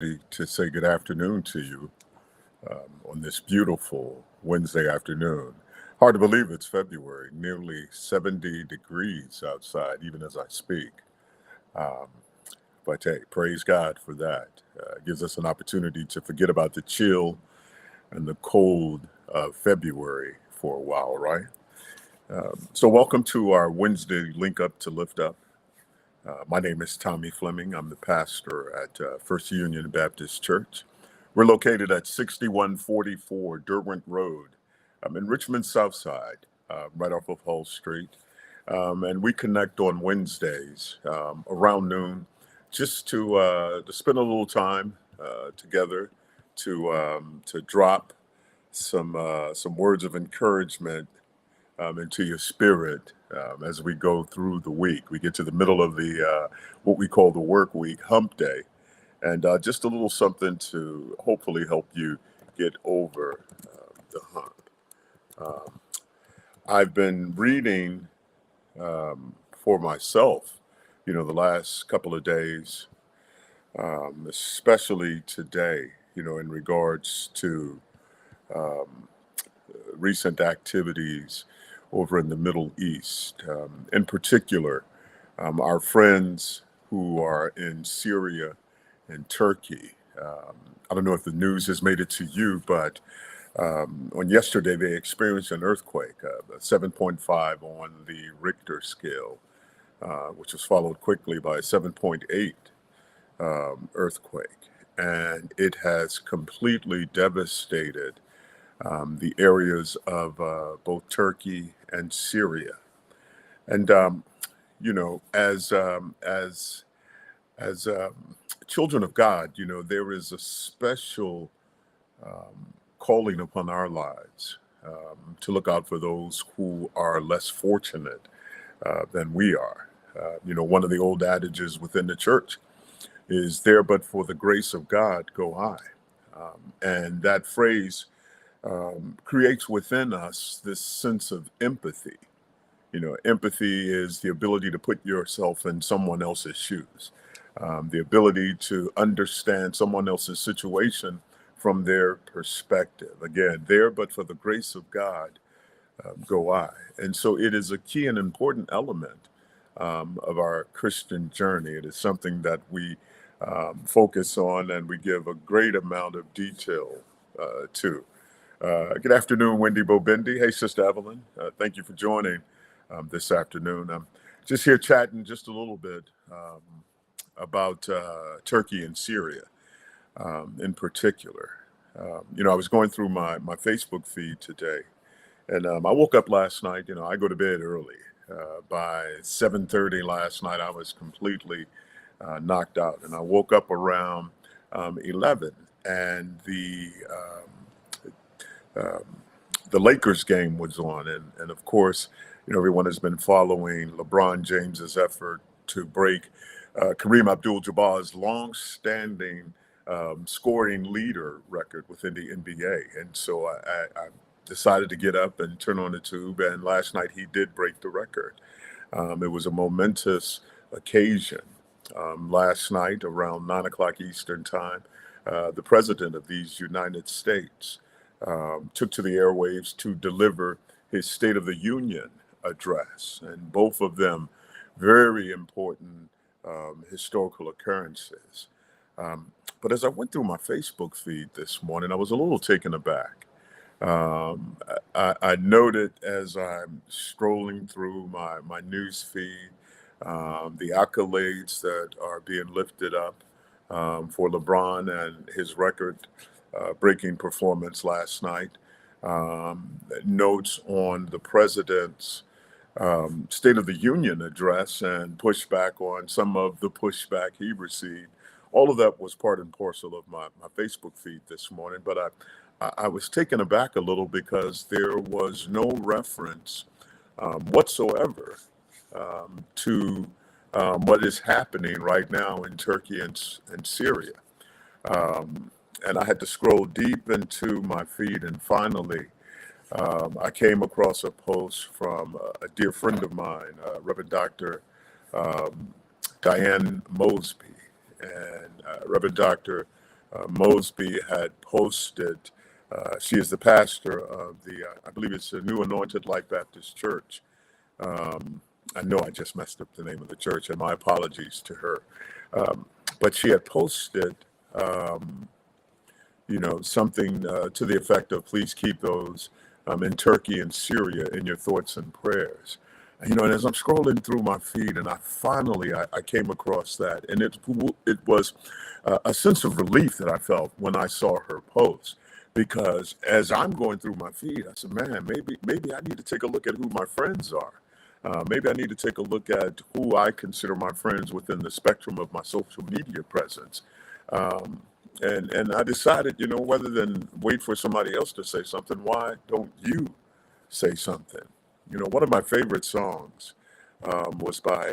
to say good afternoon to you on this beautiful Wednesday afternoon. Hard to believe it's February, nearly 70 degrees outside, even as I speak. Um, but hey, praise God for that. It gives us an opportunity to forget about the chill and the cold of February for a while, right? So, welcome to our Wednesday Link Up to Lift Up. My name is Tommy Fleming. I'm the pastor at First Union Baptist Church. We're located at 6144 Derwent Road in Richmond Southside, right off of Hull Street. And we connect on Wednesdays around noon just to spend a little time together to drop some words of encouragement into your spirit as we go through the week. We get to the middle of the what we call the work week, hump day, and just a little something to hopefully help you get over the hump. Um, I've been reading for myself, the last couple of days, especially today, in regards to um, recent activities over in the Middle East. In particular, our friends who are in Syria and Turkey. I don't know if the news has made it to you, but on yesterday they experienced an earthquake, a 7.5 on the Richter scale, which was followed quickly by a 7.8 earthquake. And it has completely devastated the areas of both Turkey and Syria. And as children of God, there is a special calling upon our lives to look out for those who are less fortunate than we are. One of the old adages within the church is there, but for the grace of God, go I. And that phrase creates within us this sense of empathy. Empathy is the ability to put yourself in someone else's shoes, the ability to understand someone else's situation from their perspective. Again, there, but for the grace of God, go I. And so it is a key and important element of our Christian journey. It is something that we focus on and we give a great amount of detail to. Good afternoon, Wendy Bobendi. Hey, Sister Evelyn. Thank you for joining this afternoon. I'm just here chatting just a little bit about Turkey and Syria in particular. I was going through my Facebook feed today, and I woke up last night. I go to bed early. By 7:30 last night, I was completely knocked out, and I woke up around 11, and um, the Lakers game was on, and of course, everyone has been following LeBron James's effort to break Kareem Abdul-Jabbar's long-standing scoring leader record within the NBA, and so I decided to get up and turn on the tube, and last night he did break the record. It was a momentous occasion. Last night, around 9 o'clock Eastern time, the president of these United States took to the airwaves to deliver his State of the Union address, and both of them very important historical occurrences. Um, but as I went through my Facebook feed this morning, I was a little taken aback. I noted as I'm scrolling through my news feed the accolades that are being lifted up for LeBron and his record breaking performance last night. Notes on the president's State of the Union address and pushback on some of the pushback he received. All of that was part and parcel of my Facebook feed this morning, but I was taken aback a little because there was no reference whatsoever to what is happening right now in Turkey and Syria. Um, and I had to scroll deep into my feed, and finally, I came across a post from a dear friend of mine, Reverend Dr. Um, Diane Mosby, and Reverend Dr. Mosby had posted. She is the pastor of I believe it's the New Anointed Life Baptist Church. I know I just messed up the name of the church, and my apologies to her. But she had posted, something to the effect of, please keep those in Turkey and Syria in your thoughts and prayers. And as I'm scrolling through my feed, and I came across that, and it was a sense of relief that I felt when I saw her post, because as I'm going through my feed, I said, man, maybe I need to take a look at who my friends are. Maybe I need to take a look at who I consider my friends within the spectrum of my social media presence. And I decided, rather than wait for somebody else to say something, why don't you say something? One of my favorite songs was by,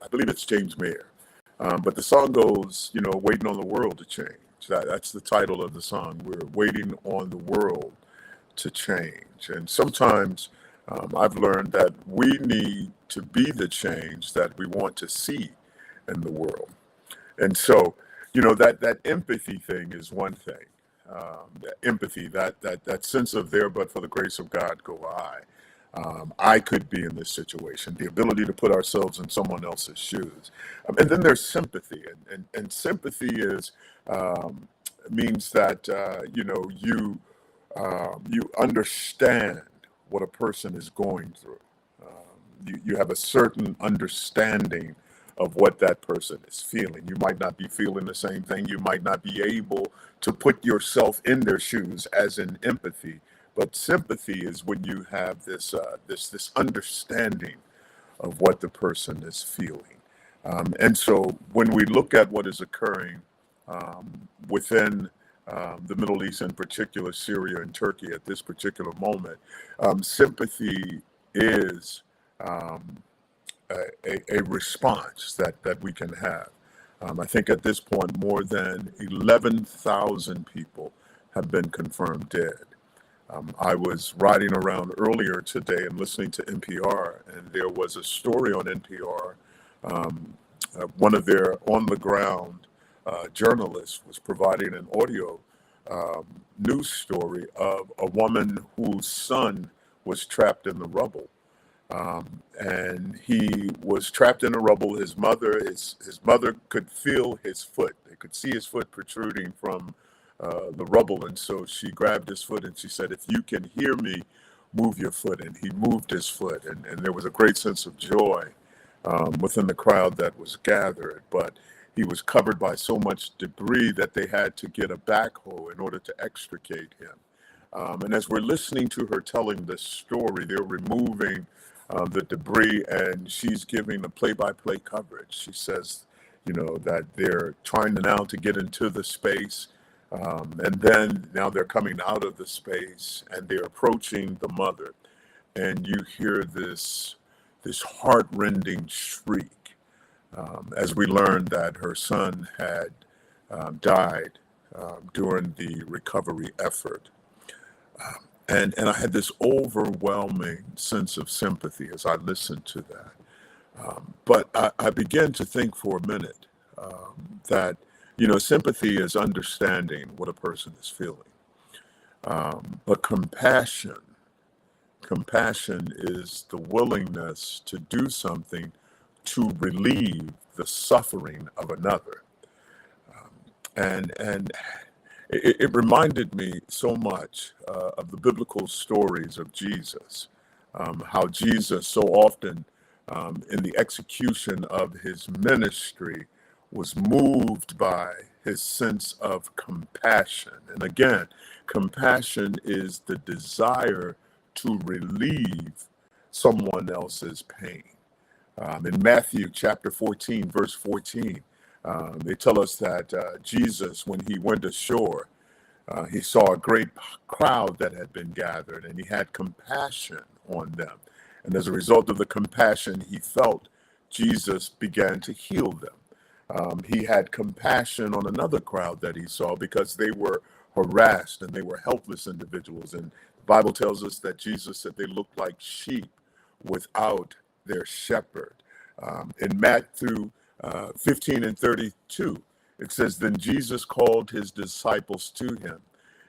I believe it's James Mayer. But the song goes, waiting on the world to change. That's the title of the song. We're waiting on the world to change. And sometimes I've learned that we need to be the change that we want to see in the world. And so, that empathy thing is one thing. That empathy, that sense of there, but for the grace of God go I. I could be in this situation, the ability to put ourselves in someone else's shoes. And then there's sympathy. And sympathy means that, you understand what a person is going through. You have a certain understanding of what that person is feeling. You might not be feeling the same thing. You might not be able to put yourself in their shoes, as in empathy. But sympathy is when you have this understanding of what the person is feeling. And so when we look at what is occurring within the Middle East, in particular Syria and Turkey at this particular moment, sympathy is a response that we can have. I think at this point, more than 11,000 people have been confirmed dead. I was riding around earlier today and listening to NPR, and there was a story on NPR. One of their on-the-ground journalists was providing an audio news story of a woman whose son was trapped in the rubble. And he was trapped in the rubble. His mother could feel his foot. They could see his foot protruding from the rubble. And so she grabbed his foot and she said, if you can hear me, move your foot. And he moved his foot. And there was a great sense of joy within the crowd that was gathered. But he was covered by so much debris that they had to get a backhoe in order to extricate him. And as we're listening to her telling this story, they're removing the debris, and she's giving the play-by-play coverage. She says, that they're trying now to get into the space, and then now they're coming out of the space, and they're approaching the mother, and you hear this heart-rending shriek as we learned that her son had died during the recovery effort. And I had this overwhelming sense of sympathy as I listened to that. But I began to think for a minute that, sympathy is understanding what a person is feeling. But compassion is the willingness to do something to relieve the suffering of another. And it reminded me so much of the biblical stories of Jesus, how Jesus so often in the execution of his ministry was moved by his sense of compassion. And again, compassion is the desire to relieve someone else's pain. In Matthew chapter 14, verse 14, they tell us that Jesus, when he went ashore, he saw a great crowd that had been gathered, and he had compassion on them. And as a result of the compassion he felt, Jesus began to heal them. He had compassion on another crowd that he saw because they were harassed and they were helpless individuals. And the Bible tells us that Jesus said they looked like sheep without their shepherd. In Matthew 15 and 32, It says, then Jesus called his disciples to him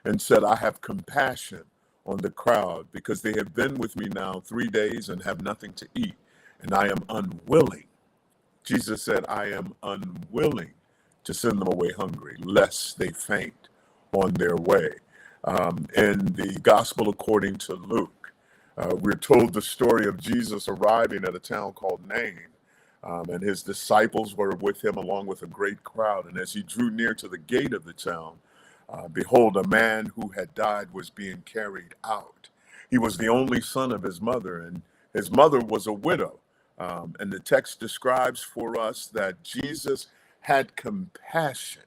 and said, I have compassion on the crowd because they have been with me now 3 days and have nothing to eat, and I am unwilling. Jesus said, I am unwilling to send them away hungry, lest they faint on their way. In the Gospel according to Luke, we're told the story of Jesus arriving at a town called Nain, and his disciples were with him along with a great crowd. And as he drew near to the gate of the town, behold, a man who had died was being carried out. He was the only son of his mother, and his mother was a widow. And the text describes for us that Jesus had compassion.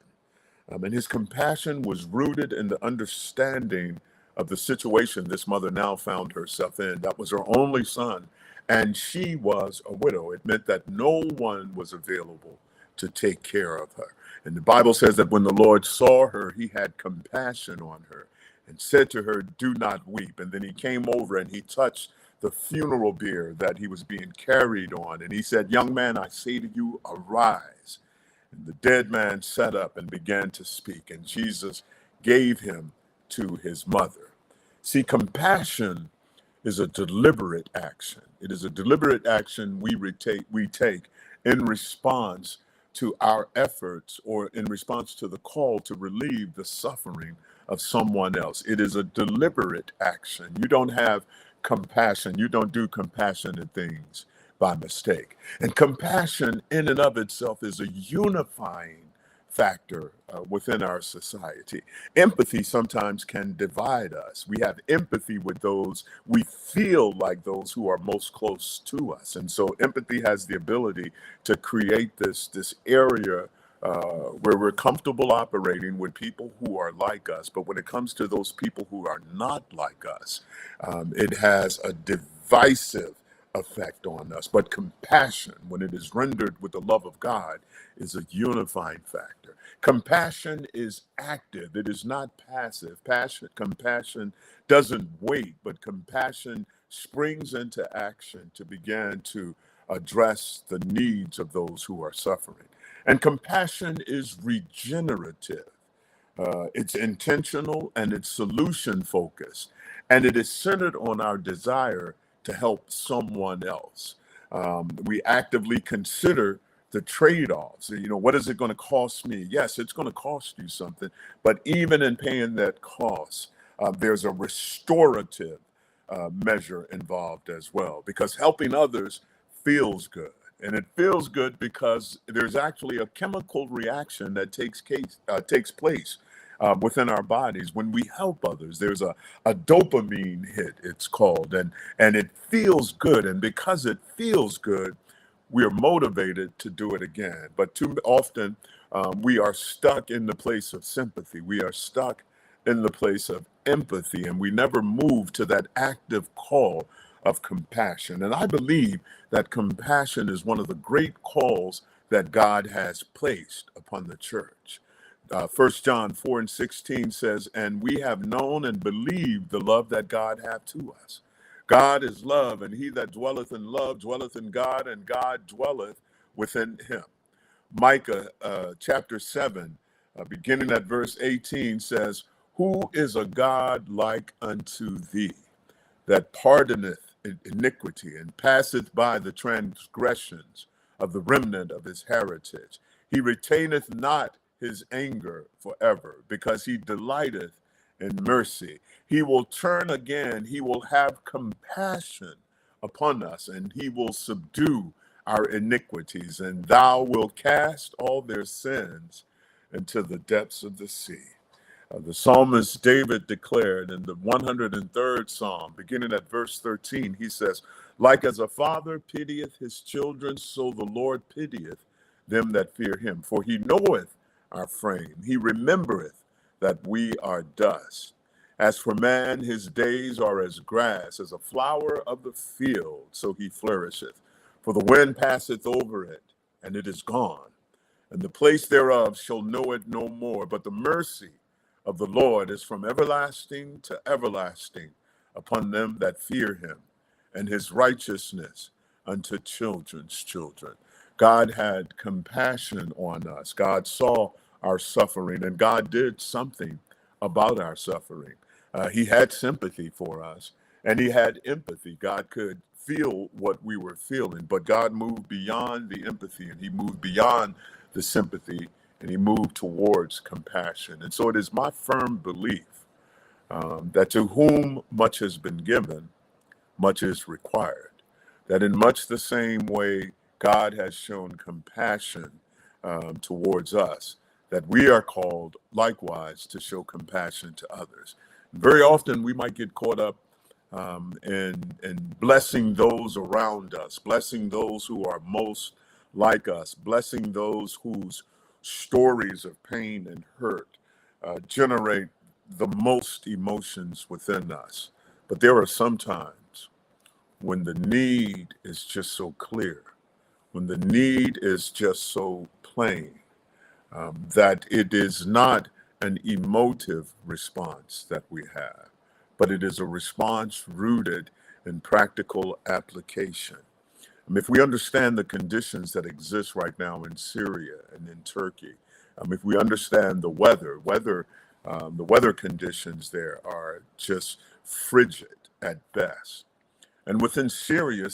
And his compassion was rooted in the understanding of the situation this mother now found herself in. That was her only son, and she was a widow. It meant that no one was available to take care of her. And the Bible says that when the Lord saw her, he had compassion on her and said to her, do not weep. And then he came over and he touched the funeral bier that he was being carried on. And he said, young man, I say to you, arise. And the dead man sat up and began to speak, and Jesus gave him to his mother. See, compassion is a deliberate action. It is a deliberate action we take in response to our efforts or in response to the call to relieve the suffering of someone else. It is a deliberate action. You don't have compassion. You don't do compassionate things by mistake. And compassion in and of itself is a unifying factor within our society. Empathy sometimes can divide us. We have empathy with those we feel like those who are most close to us. And so empathy has the ability to create this area where we're comfortable operating with people who are like us. But when it comes to those people who are not like us, it has a divisive effect on us. But compassion, when it is rendered with the love of God, is a unifying factor. Compassion is active. It is not passive. Compassion doesn't wait, but compassion springs into action to begin to address the needs of those who are suffering. And compassion is regenerative. It's intentional and it's solution focused. And it is centered on our desire to help someone else. We actively consider the trade-offs. You know, what is it going to cost me? Yes, it's going to cost you something. But even in paying that cost, there's a restorative measure involved as well, because helping others feels good. And it feels good because there's actually a chemical reaction that takes place within our bodies when we help others. There's a dopamine hit, it's called, and it feels good. And because it feels good, we are motivated to do it again. But too often, we are stuck in the place of sympathy. We are stuck in the place of empathy, and we never move to that active call of compassion. And I believe that compassion is one of the great calls that God has placed upon the church. 1 John 4:16 says, and we have known and believed the love that God hath to us. God is love, and he that dwelleth in love dwelleth in God, and God dwelleth within him. Micah chapter 7, beginning at verse 18 says, who is a God like unto thee, that pardoneth iniquity and passeth by the transgressions of the remnant of his heritage? He retaineth not his anger forever, because he delighteth in mercy. He will turn again, he will have compassion upon us, and he will subdue our iniquities, and thou wilt cast all their sins into the depths of the sea. The psalmist David declared in the 103rd Psalm, beginning at verse 13, he says, like as a father pitieth his children, so the Lord pitieth them that fear him. For he knoweth our frame. He remembereth that we are dust. As for man, his days are as grass, as a flower of the field, so he flourisheth. For the wind passeth over it, and it is gone, and the place thereof shall know it no more. But the mercy of the Lord is from everlasting to everlasting upon them that fear him, and his righteousness unto children's children. God had compassion on us. God saw our suffering, and God did something about our suffering. He had sympathy for us, and he had empathy. God could feel what we were feeling, but God moved beyond the empathy, and he moved beyond the sympathy, and he moved towards compassion. And so it is my firm belief that to whom much has been given, much is required. That in much the same way God has shown compassion towards us, that we are called likewise to show compassion to others. Very often we might get caught up in blessing those around us, blessing those who are most like us, blessing those whose stories of pain and hurt generate the most emotions within us. But there are some times when the need is just so clear, when the need is just so plain, that it is not an emotive response that we have, but it is a response rooted in practical application. If we understand the conditions that exist right now in Syria and in Turkey, if we understand the weather conditions there are just frigid at best. And within Syria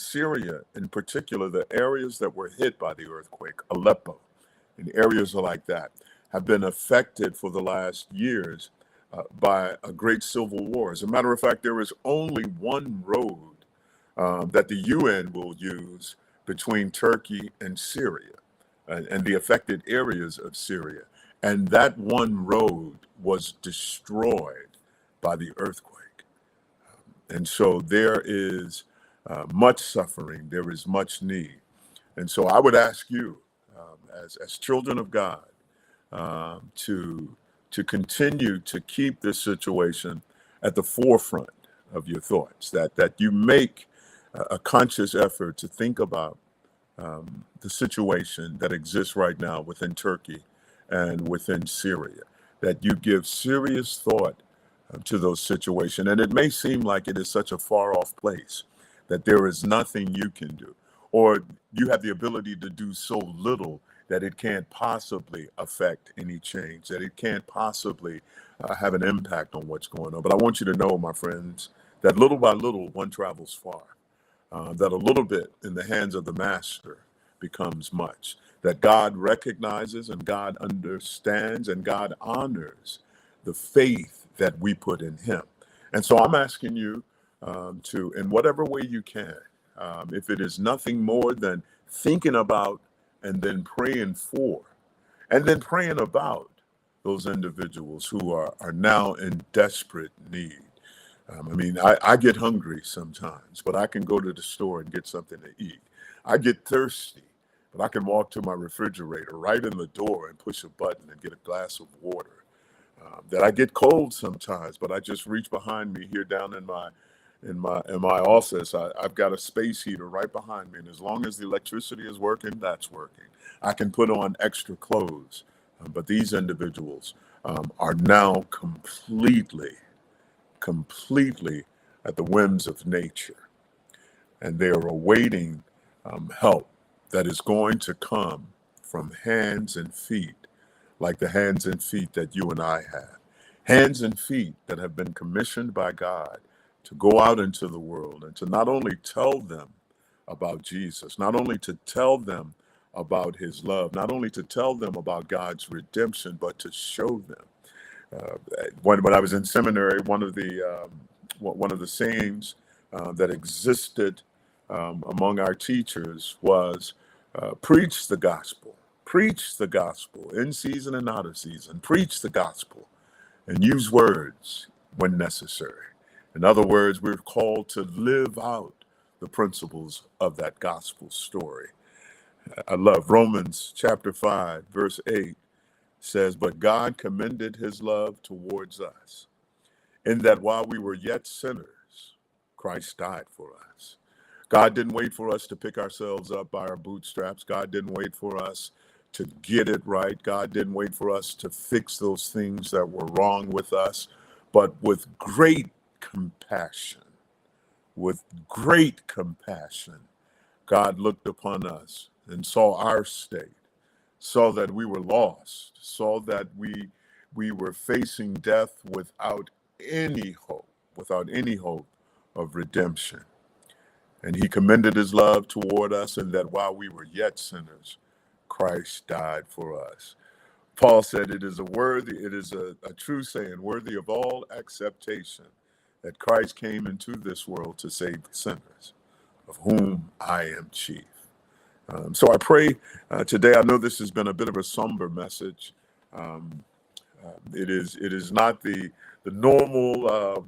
in particular, the areas that were hit by the earthquake, Aleppo, and areas like that, have been affected for the last years by a great civil war. As a matter of fact, there is only one road that the UN will use between Turkey and Syria and the affected areas of Syria. And that one road was destroyed by the earthquake. And so there is much suffering, there is much need. And so I would ask you, as children of God, to continue to keep this situation at the forefront of your thoughts, that you make a conscious effort to think about the situation that exists right now within Turkey and within Syria, that you give serious thought to those situations. And it may seem like it is such a far off place that there is nothing you can do, or you have the ability to do so little that it can't possibly affect any change, that it can't possibly have an impact on what's going on. But I want you to know, my friends, that little by little, one travels far, that a little bit in the hands of the master becomes much, that God recognizes and God understands and God honors the faith that we put in him. And so I'm asking you to, in whatever way you can, if it is nothing more than thinking about and then praying for, and then praying about those individuals who are now in desperate need. I get hungry sometimes, but I can go to the store and get something to eat. I get thirsty, but I can walk to my refrigerator right in the door and push a button and get a glass of water. That I get cold sometimes, but I just reach behind me here down in my office. I've got a space heater right behind me, and as long as the electricity is working, that's working. I can put on extra clothes, but these individuals are now completely at the whims of nature, and they are awaiting help that is going to come from hands and feet like the hands and feet that you and I have. Hands and feet that have been commissioned by God to go out into the world and to not only tell them about Jesus, not only to tell them about his love, not only to tell them about God's redemption, but to show them. When I was in seminary, one of the sayings that existed among our teachers was preach the gospel in season and out of season, preach the gospel and use words when necessary. In other words, we're called to live out the principles of that gospel story. I love Romans chapter 5, verse 8 says, "But God commended his love towards us, in that while we were yet sinners, Christ died for us." God didn't wait for us to pick ourselves up by our bootstraps. God didn't wait for us to get it right. God didn't wait for us to fix those things that were wrong with us. But with great compassion, God looked upon us and saw our state, saw that we were lost, saw that we were facing death without any hope of redemption. And he commended his love toward us, and that while we were yet sinners, Christ died for us. Paul said it is a true saying, worthy of all acceptation, that Christ came into this world to save sinners, of whom I am chief. So I pray today. I know this has been a bit of a somber message. Um, it is not the normal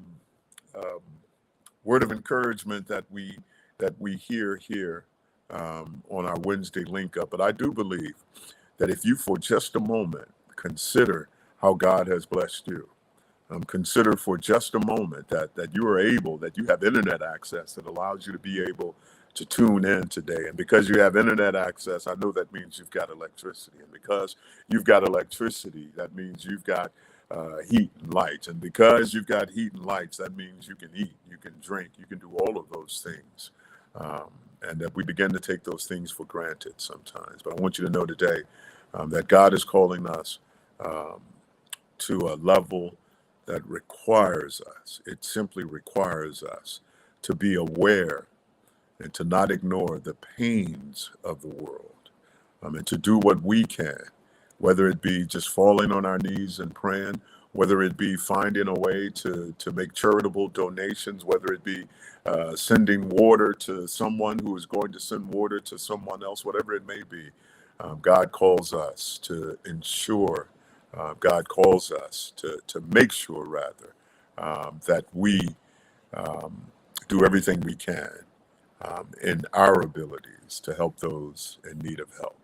word of encouragement that we hear here on our Wednesday link up. But I do believe that if you for just a moment consider how God has blessed you, consider for just a moment that you are able, that you have internet access that allows you to be able to tune in today. And because you have internet access, I know that means you've got electricity. And because you've got electricity, that means you've got heat and lights. And because you've got heat and lights, that means you can eat, you can drink, you can do all of those things. And that we begin to take those things for granted sometimes. But I want you to know today that God is calling us to a level that requires us. It simply requires us to be aware and to not ignore the pains of the world, and to do what we can, whether it be just falling on our knees and praying, whether it be finding a way to make charitable donations, whether it be sending water to someone who is going to send water to someone else, whatever it may be. God calls us to ensure, God calls us to make sure, rather, that we do everything we can in our abilities to help those in need of help.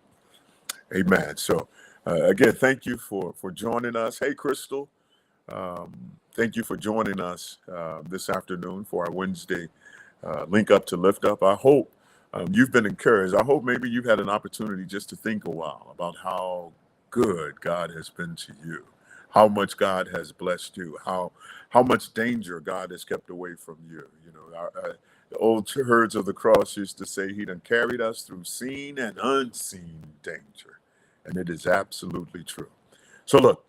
Amen. So again, thank you for joining us. Hey, Crystal, thank you for joining us this afternoon for our Wednesday Link Up to Lift Up. I hope you've been encouraged. I hope maybe you've had an opportunity just to think a while about how good God has been to you, how much God has blessed you, how much danger God has kept away from you. You know, the old herds of the cross used to say he done carried us through seen and unseen danger. And it is absolutely true. So look,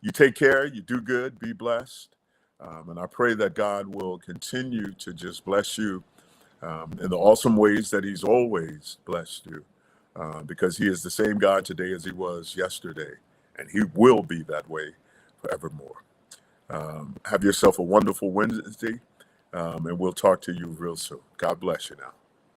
you take care, you do good, be blessed. And I pray that God will continue to just bless you in the awesome ways that he's always blessed you, because he is the same God today as he was yesterday, and he will be that way forevermore. Have yourself a wonderful Wednesday, and we'll talk to you real soon. God bless you now.